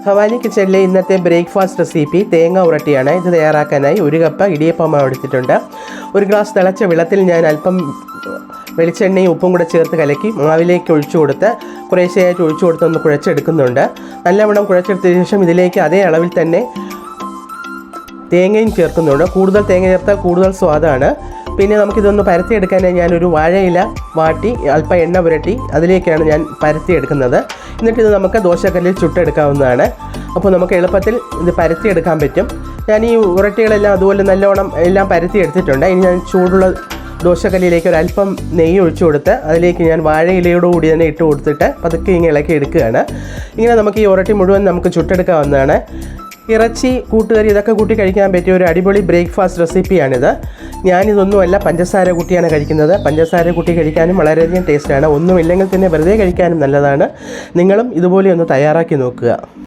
ഭവാനി കിച്ചണിലെ ഇന്നത്തെ breakfast recipe തേങ്ങ ഉരട്ടിയാണ്. ഇത് തയ്യാറാക്കാനായി 1 കപ്പ് ഇടിയപ്പം മാവ് എടുത്തിട്ടുണ്ട്. 1 ഗ്ലാസ് തിളച്ച വെള്ളത്തിൽ ഞാൻ അല്പം വെളിച്ചെണ്ണയും ഉപ്പും കൂടെ ചേർത്ത് കലക്കി മാവിലേക്ക് ഒഴിച്ചു കൊടുത്ത് കുറേശ്ശെയായിട്ട് ഒഴിച്ചു കൊടുത്ത് ഒന്ന് കുഴച്ചെടുക്കുന്നുണ്ട്. നല്ലവണ്ണം കുഴച്ചെടുത്തതിന് ശേഷം ഇതിലേക്ക് അതേ അളവിൽ തന്നെ തേങ്ങയും ചേർക്കുന്നുണ്ട്. കൂടുതൽ തേങ്ങ ചേർത്താൽ കൂടുതൽ സ്വാദാണ്. പിന്നെ നമുക്കിതൊന്ന് പരത്തിയെടുക്കാനായി ഞാനൊരു വാഴയില വാട്ടി അല്പം എണ്ണ പുരട്ടി അതിലേക്കാണ് ഞാൻ പരത്തിയെടുക്കുന്നത്. എന്നിട്ടിത് നമുക്ക് ദോശക്കല്ലിൽ ചുട്ടെടുക്കാവുന്നതാണ്. അപ്പോൾ നമുക്ക് എളുപ്പത്തിൽ ഇത് പരത്തിയെടുക്കാൻ പറ്റും. ഞാൻ ഈ ഉരട്ടികളെല്ലാം അതുപോലെ നല്ലോണം എല്ലാം പരത്തിയെടുത്തിട്ടുണ്ട്. ഇനി ഞാൻ ചൂടുള്ള ദോശക്കല്ലിലേക്ക് ഒരല്പം നെയ്യ് ഒഴിച്ചു കൊടുത്ത് അതിലേക്ക് ഞാൻ വാഴയിലയോടുകൂടി തന്നെ ഇട്ട് കൊടുത്തിട്ട് പതുക്കെ ഇങ്ങനെ ഇളക്കി എടുക്കുകയാണ്. ഇങ്ങനെ നമുക്ക് ഈ ഉരട്ടി മുഴുവൻ നമുക്ക് ചുട്ടെടുക്കാവുന്നതാണ്. ഇറച്ചി കൂട്ടുകറി ഇതൊക്കെ കൂട്ടി കഴിക്കാൻ പറ്റിയ ഒരു അടിപൊളി ബ്രേക്ക്ഫാസ്റ്റ് റെസിപ്പിയാണിത്. ഞാനിതൊന്നുമല്ല പഞ്ചസാര കൂട്ടിയാണ് കഴിക്കുന്നത്. പഞ്ചസാര കൂട്ടി കഴിക്കാനും വളരെയധികം ടേസ്റ്റാണ്. ഒന്നുമില്ലെങ്കിൽ തന്നെ വെറുതെ കഴിക്കാനും നല്ലതാണ്. നിങ്ങളും ഇതുപോലെ ഒന്ന് തയ്യാറാക്കി നോക്കുക.